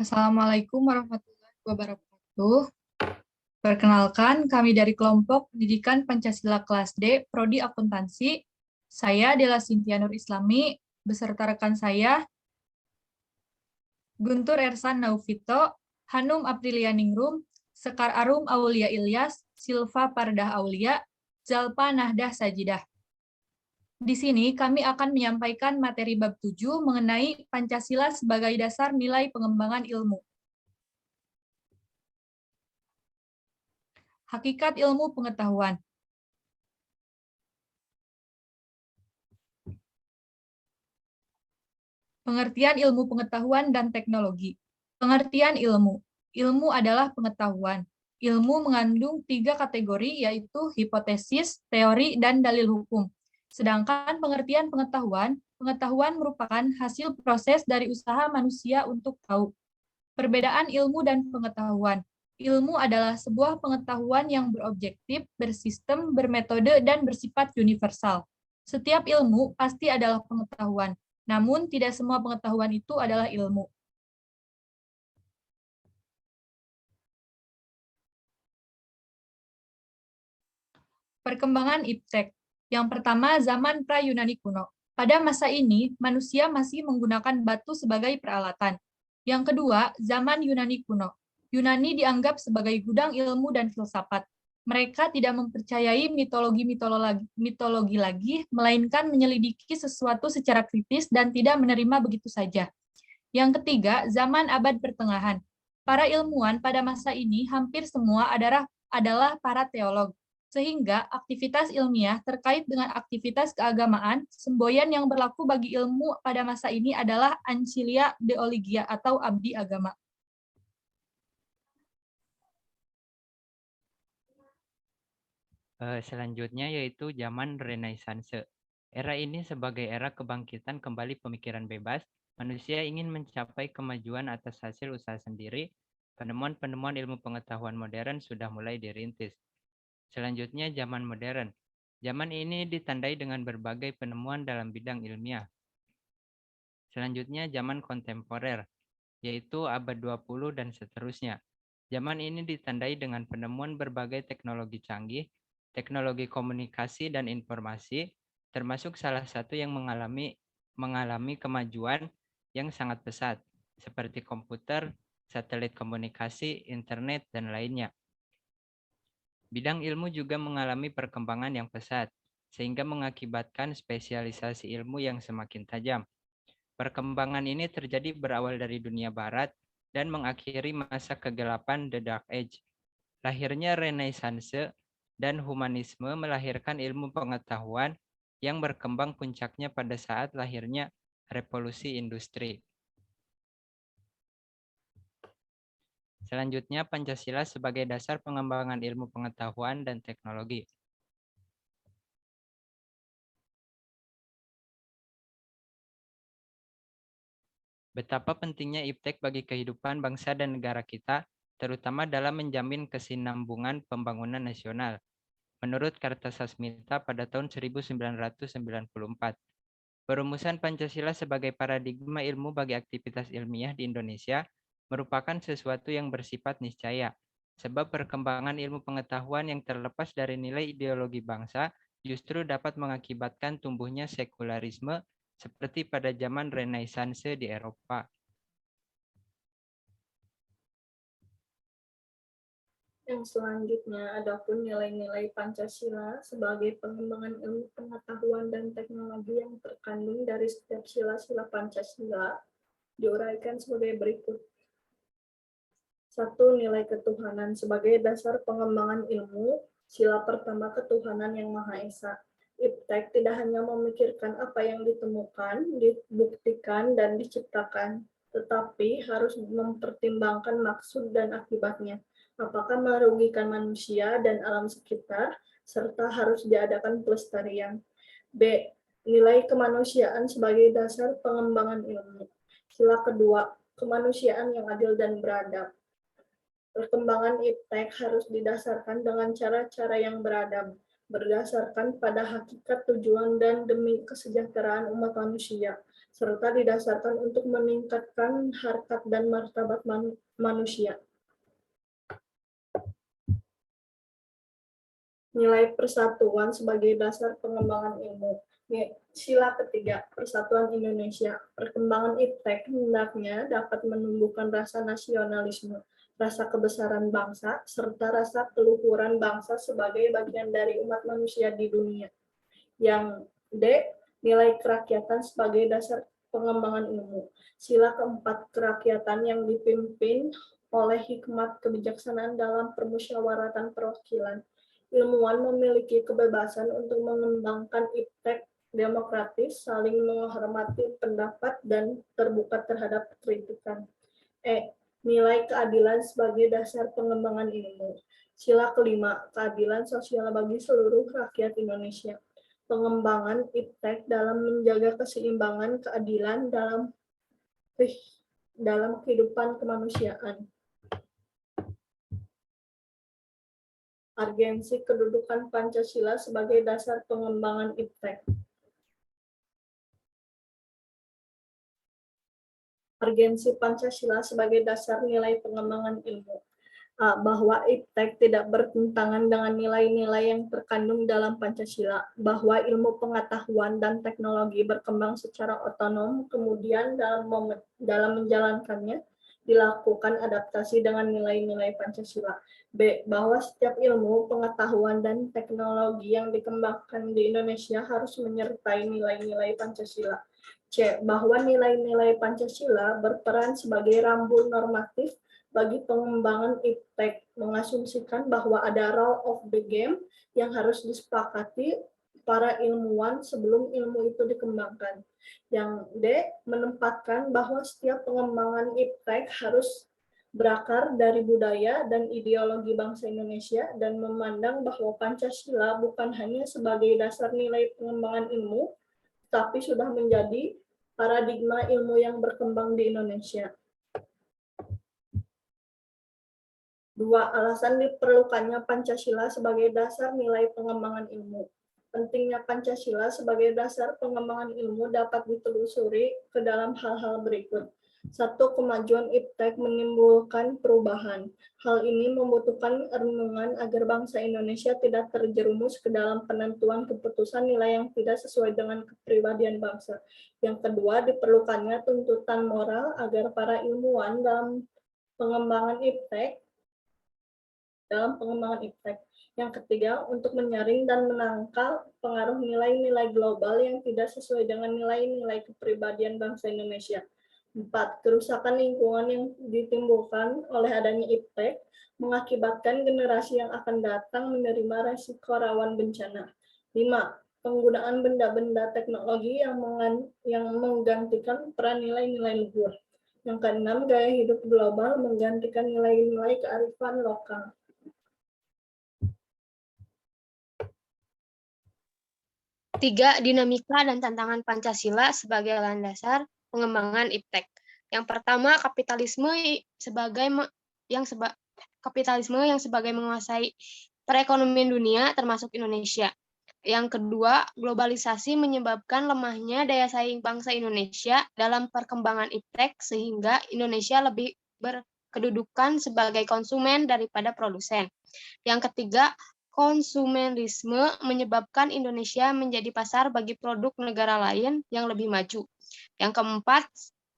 Assalamualaikum warahmatullahi wabarakatuh. Perkenalkan, kami dari kelompok Pendidikan Pancasila kelas D, Prodi Akuntansi. Saya Dela Cynthia Nur Islami, beserta rekan saya, Guntur Ersan Naufito, Hanum Aprilia Ningrum, Sekar Arum Aulia Ilyas, Silva Pardah Aulia, Zalpa Nahdah Sajidah. Di sini kami akan menyampaikan materi bab 7 mengenai Pancasila sebagai dasar nilai pengembangan ilmu. Hakikat ilmu pengetahuan. Pengertian ilmu pengetahuan dan teknologi. Pengertian ilmu. Ilmu adalah pengetahuan. Ilmu mengandung 3 kategori, yaitu hipotesis, teori, dan dalil hukum. Sedangkan pengertian pengetahuan, pengetahuan merupakan hasil proses dari usaha manusia untuk tahu. Perbedaan ilmu dan pengetahuan. Ilmu adalah sebuah pengetahuan yang berobjektif, bersistem, bermetode, dan bersifat universal. Setiap ilmu pasti adalah pengetahuan, namun tidak semua pengetahuan itu adalah ilmu. Perkembangan iptek. Yang pertama, zaman pra-Yunani kuno. Pada masa ini, manusia masih menggunakan batu sebagai peralatan. Yang kedua, zaman Yunani kuno. Yunani dianggap sebagai gudang ilmu dan filsafat. Mereka tidak mempercayai mitologi lagi, melainkan menyelidiki sesuatu secara kritis dan tidak menerima begitu saja. Yang ketiga, zaman abad pertengahan. Para ilmuwan pada masa ini hampir semua adalah para teolog, sehingga aktivitas ilmiah terkait dengan aktivitas keagamaan, semboyan yang berlaku bagi ilmu pada masa ini adalah ancilia deologia atau abdi agama. Selanjutnya yaitu zaman Renaissance. Era ini sebagai era kebangkitan kembali pemikiran bebas, manusia ingin mencapai kemajuan atas hasil usaha sendiri, penemuan-penemuan ilmu pengetahuan modern sudah mulai dirintis. Selanjutnya zaman modern. Zaman ini ditandai dengan berbagai penemuan dalam bidang ilmiah. Selanjutnya zaman kontemporer, yaitu abad 20 dan seterusnya. Zaman ini ditandai dengan penemuan berbagai teknologi canggih, teknologi komunikasi dan informasi, termasuk salah satu yang mengalami kemajuan yang sangat pesat, seperti komputer, satelit komunikasi, internet, dan lainnya. Bidang ilmu juga mengalami perkembangan yang pesat, sehingga mengakibatkan spesialisasi ilmu yang semakin tajam. Perkembangan ini terjadi berawal dari dunia barat dan mengakhiri masa kegelapan The Dark Age. Lahirnya Renaissance dan humanisme melahirkan ilmu pengetahuan yang berkembang puncaknya pada saat lahirnya revolusi industri. Selanjutnya, Pancasila sebagai dasar pengembangan ilmu pengetahuan dan teknologi. Betapa pentingnya iptek bagi kehidupan bangsa dan negara kita, terutama dalam menjamin kesinambungan pembangunan nasional. Menurut Kartasasmita pada tahun 1994, perumusan Pancasila sebagai paradigma ilmu bagi aktivitas ilmiah di Indonesia merupakan sesuatu yang bersifat niscaya, sebab perkembangan ilmu pengetahuan yang terlepas dari nilai ideologi bangsa justru dapat mengakibatkan tumbuhnya sekularisme seperti pada zaman Renaissance di Eropa. Yang selanjutnya, adapun nilai-nilai Pancasila sebagai pengembangan ilmu pengetahuan dan teknologi yang terkandung dari setiap sila-sila Pancasila diuraikan sebagai berikut. 1. Nilai ketuhanan sebagai dasar pengembangan ilmu. Sila pertama, ketuhanan yang Maha Esa. Iptek tidak hanya memikirkan apa yang ditemukan, dibuktikan, dan diciptakan, tetapi harus mempertimbangkan maksud dan akibatnya. Apakah merugikan manusia dan alam sekitar, serta harus diadakan pelestarian. B. Nilai kemanusiaan sebagai dasar pengembangan ilmu. Sila kedua, kemanusiaan yang adil dan beradab. Perkembangan iptek harus didasarkan dengan cara-cara yang beradab, berdasarkan pada hakikat tujuan dan demi kesejahteraan umat manusia. serta didasarkan untuk meningkatkan harkat dan martabat manusia. Nilai persatuan sebagai dasar pengembangan ilmu. Sila ketiga, Persatuan Indonesia. Perkembangan iptek hendaknya dapat menumbuhkan rasa nasionalisme, rasa kebesaran bangsa, serta rasa keluhuran bangsa sebagai bagian dari umat manusia di dunia. Yang D, nilai kerakyatan sebagai dasar pengembangan ilmu. Sila keempat, kerakyatan yang dipimpin oleh hikmat kebijaksanaan dalam permusyawaratan perwakilan. Ilmuwan memiliki kebebasan untuk mengembangkan iptek demokratis, saling menghormati pendapat, dan terbuka terhadap kritikan. E, nilai keadilan sebagai dasar pengembangan ilmu. Sila kelima, keadilan sosial bagi seluruh rakyat Indonesia. Pengembangan iptek dalam menjaga keseimbangan keadilan dalam kehidupan kemanusiaan. Urgensi kedudukan Pancasila sebagai dasar pengembangan iptek. Urgensi Pancasila sebagai dasar nilai pengembangan ilmu. Bahwa iptek tidak bertentangan dengan nilai-nilai yang terkandung dalam Pancasila, bahwa ilmu pengetahuan dan teknologi berkembang secara otonom, kemudian dalam menjalankannya dilakukan adaptasi dengan nilai-nilai Pancasila. B, bahwa setiap ilmu, pengetahuan, dan teknologi yang dikembangkan di Indonesia harus menyertai nilai-nilai Pancasila. C, bahwa nilai-nilai Pancasila berperan sebagai rambu normatif bagi pengembangan iptek, mengasumsikan bahwa ada rule of the game yang harus disepakati para ilmuwan sebelum ilmu itu dikembangkan. Yang D, menempatkan bahwa setiap pengembangan iptek harus berakar dari budaya dan ideologi bangsa Indonesia dan memandang bahwa Pancasila bukan hanya sebagai dasar nilai pengembangan ilmu, tapi sudah menjadi paradigma ilmu yang berkembang di Indonesia. 2. Alasan diperlukannya Pancasila sebagai dasar nilai pengembangan ilmu. Pentingnya Pancasila sebagai dasar pengembangan ilmu dapat ditelusuri ke dalam hal-hal berikut. 1. Kemajuan iptek menimbulkan perubahan. Hal ini membutuhkan renungan agar bangsa Indonesia tidak terjerumus ke dalam penentuan keputusan nilai yang tidak sesuai dengan kepribadian bangsa. Yang kedua, diperlukannya tuntutan moral agar para ilmuwan dalam pengembangan iptek. Yang ketiga, untuk menyaring dan menangkal pengaruh nilai-nilai global yang tidak sesuai dengan nilai-nilai kepribadian bangsa Indonesia. 4. Kerusakan lingkungan yang ditimbulkan oleh adanya iptek mengakibatkan generasi yang akan datang menerima resiko rawan bencana. 5. Penggunaan benda-benda teknologi yang menggantikan peran nilai-nilai luhur. Yang keenam, gaya hidup global menggantikan nilai-nilai kearifan lokal. 3. Dinamika dan tantangan Pancasila sebagai landasan pengembangan iptek. Yang pertama, kapitalisme yang sebagai menguasai perekonomian dunia termasuk Indonesia. Yang kedua, globalisasi menyebabkan lemahnya daya saing bangsa Indonesia dalam perkembangan iptek sehingga Indonesia lebih berkedudukan sebagai konsumen daripada produsen. Yang ketiga, konsumerisme menyebabkan Indonesia menjadi pasar bagi produk negara lain yang lebih maju. Yang keempat,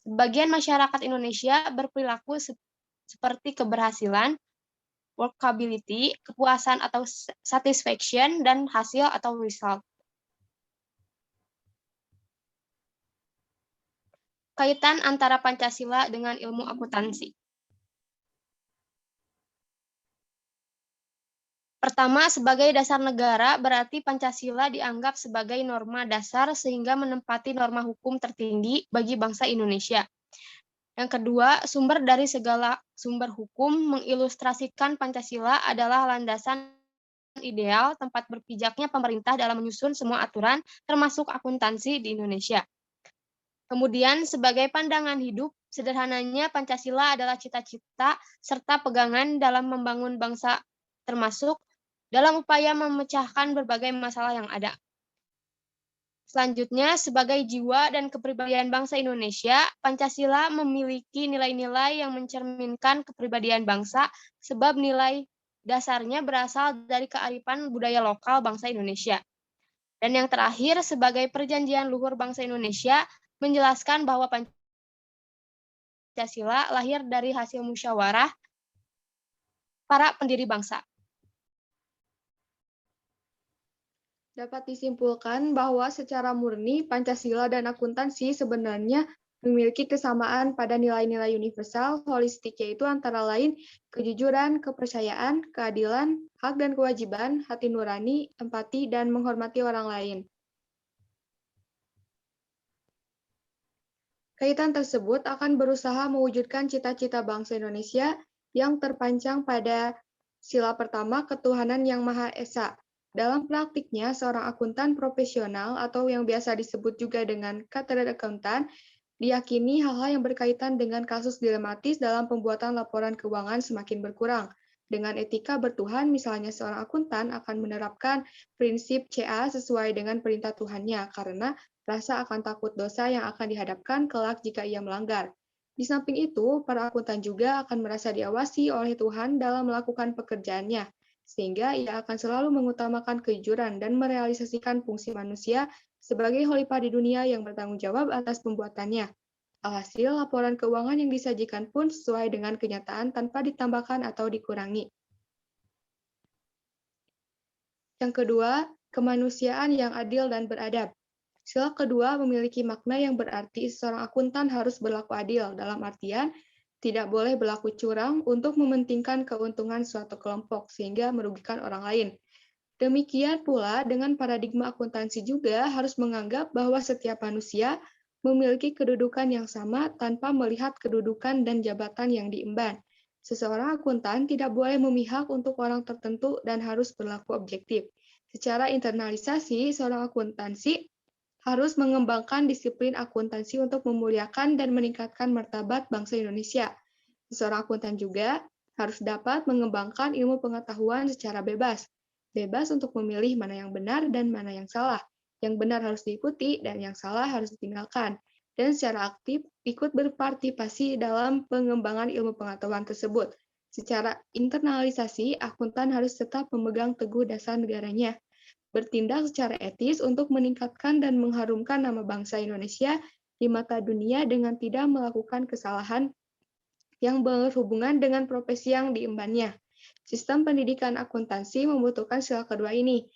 sebagian masyarakat Indonesia berperilaku seperti keberhasilan, workability, kepuasan atau satisfaction, dan hasil atau result. Kaitan antara Pancasila dengan ilmu akuntansi. Pertama, sebagai dasar negara, berarti Pancasila dianggap sebagai norma dasar sehingga menempati norma hukum tertinggi bagi bangsa Indonesia. Yang kedua, sumber dari segala sumber hukum mengilustrasikan Pancasila adalah landasan ideal tempat berpijaknya pemerintah dalam menyusun semua aturan, termasuk akuntansi di Indonesia. Kemudian, sebagai pandangan hidup, sederhananya Pancasila adalah cita-cita serta pegangan dalam membangun bangsa, termasuk dalam upaya memecahkan berbagai masalah yang ada. Selanjutnya, sebagai jiwa dan kepribadian bangsa Indonesia, Pancasila memiliki nilai-nilai yang mencerminkan kepribadian bangsa sebab nilai dasarnya berasal dari kearifan budaya lokal bangsa Indonesia. Dan yang terakhir, sebagai perjanjian luhur bangsa Indonesia, menjelaskan bahwa Pancasila lahir dari hasil musyawarah para pendiri bangsa. Dapat disimpulkan bahwa secara murni Pancasila dan akuntansi sebenarnya memiliki kesamaan pada nilai-nilai universal holistik, yaitu antara lain kejujuran, kepercayaan, keadilan, hak dan kewajiban, hati nurani, empati, dan menghormati orang lain. Kaitan tersebut akan berusaha mewujudkan cita-cita bangsa Indonesia yang terpancang pada sila pertama, ketuhanan yang Maha Esa. Dalam praktiknya, seorang akuntan profesional atau yang biasa disebut juga dengan chartered accountant diyakini hal-hal yang berkaitan dengan kasus dilematis dalam pembuatan laporan keuangan semakin berkurang. Dengan etika bertuhan, misalnya seorang akuntan akan menerapkan prinsip CA sesuai dengan perintah Tuhannya, karena rasa akan takut dosa yang akan dihadapkan kelak jika ia melanggar. Di samping itu, para akuntan juga akan merasa diawasi oleh Tuhan dalam melakukan pekerjaannya, sehingga ia akan selalu mengutamakan kejujuran dan merealisasikan fungsi manusia sebagai khalifah di dunia yang bertanggung jawab atas pembuatannya. Alhasil, laporan keuangan yang disajikan pun sesuai dengan kenyataan tanpa ditambahkan atau dikurangi. Yang kedua, kemanusiaan yang adil dan beradab. Sila kedua memiliki makna yang berarti seorang akuntan harus berlaku adil, dalam artian tidak boleh berlaku curang untuk mementingkan keuntungan suatu kelompok sehingga merugikan orang lain. Demikian pula dengan paradigma akuntansi juga harus menganggap bahwa setiap manusia memiliki kedudukan yang sama tanpa melihat kedudukan dan jabatan yang diemban. Seseorang akuntan tidak boleh memihak untuk orang tertentu dan harus berlaku objektif. Secara internalisasi, seorang akuntansi harus mengembangkan disiplin akuntansi untuk memuliakan dan meningkatkan martabat bangsa Indonesia. Seorang akuntan juga harus dapat mengembangkan ilmu pengetahuan secara bebas. Bebas untuk memilih mana yang benar dan mana yang salah. Yang benar harus diikuti dan yang salah harus ditinggalkan. Dan secara aktif ikut berpartisipasi dalam pengembangan ilmu pengetahuan tersebut. Secara internalisasi, akuntan harus tetap memegang teguh dasar negaranya, bertindak secara etis untuk meningkatkan dan mengharumkan nama bangsa Indonesia di mata dunia dengan tidak melakukan kesalahan yang berhubungan dengan profesi yang diembannya. Sistem pendidikan akuntansi membutuhkan sila kedua ini,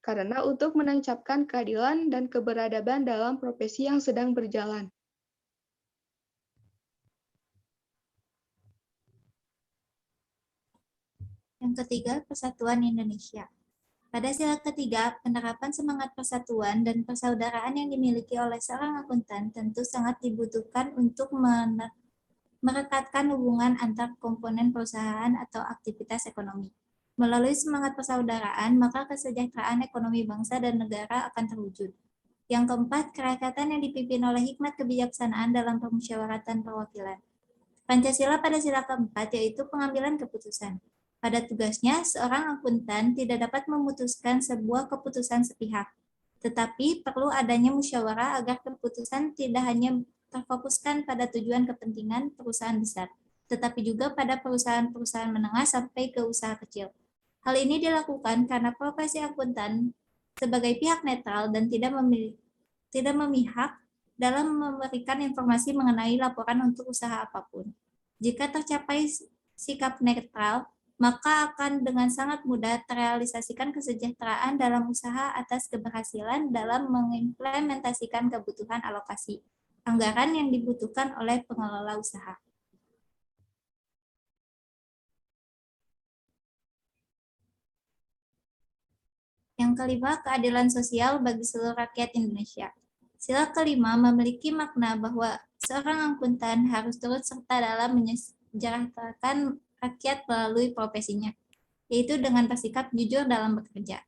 karena untuk menancapkan keadilan dan keberadaban dalam profesi yang sedang berjalan. Yang ketiga, Persatuan Indonesia. Pada sila ketiga, penerapan semangat persatuan dan persaudaraan yang dimiliki oleh seorang akuntan tentu sangat dibutuhkan untuk merekatkan hubungan antar komponen perusahaan atau aktivitas ekonomi. Melalui semangat persaudaraan, maka kesejahteraan ekonomi bangsa dan negara akan terwujud. Yang keempat, kerakatan yang dipimpin oleh hikmat kebijaksanaan dalam permusyawaratan perwakilan. Pancasila pada sila keempat yaitu pengambilan keputusan. Pada tugasnya, seorang akuntan tidak dapat memutuskan sebuah keputusan sepihak, tetapi perlu adanya musyawarah agar keputusan tidak hanya terfokuskan pada tujuan kepentingan perusahaan besar, tetapi juga pada perusahaan-perusahaan menengah sampai ke usaha kecil. Hal ini dilakukan karena profesi akuntan sebagai pihak netral dan tidak memihak dalam memberikan informasi mengenai laporan untuk usaha apapun. Jika tercapai sikap netral, maka akan dengan sangat mudah terrealisasikan kesejahteraan dalam usaha atas keberhasilan dalam mengimplementasikan kebutuhan alokasi anggaran yang dibutuhkan oleh pengelola usaha. Yang kelima, keadilan sosial bagi seluruh rakyat Indonesia. Sila kelima memiliki makna bahwa seorang akuntan harus turut serta dalam menyejahterakan rakyat melalui profesinya, yaitu dengan bersikap jujur dalam bekerja.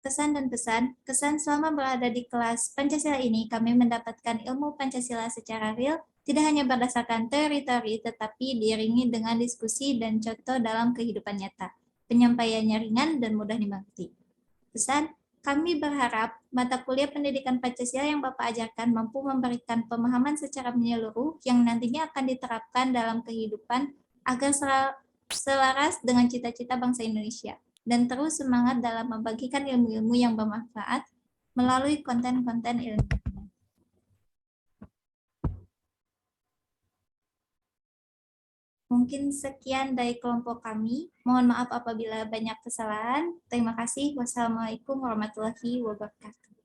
Kesan dan pesan. Kesan selama berada di kelas Pancasila ini, kami mendapatkan ilmu Pancasila secara real, tidak hanya berdasarkan teori-teori, tetapi diiringi dengan diskusi dan contoh dalam kehidupan nyata. penyampaiannya ringan dan mudah dimengerti. Pesan, kami berharap mata kuliah pendidikan Pancasila yang Bapak ajarkan mampu memberikan pemahaman secara menyeluruh yang nantinya akan diterapkan dalam kehidupan agar selaras dengan cita-cita bangsa Indonesia, dan terus semangat dalam membagikan ilmu-ilmu yang bermanfaat melalui konten-konten ilmiah. Mungkin sekian dari kelompok kami. Mohon maaf apabila banyak kesalahan. Terima kasih. Wassalamualaikum warahmatullahi wabarakatuh.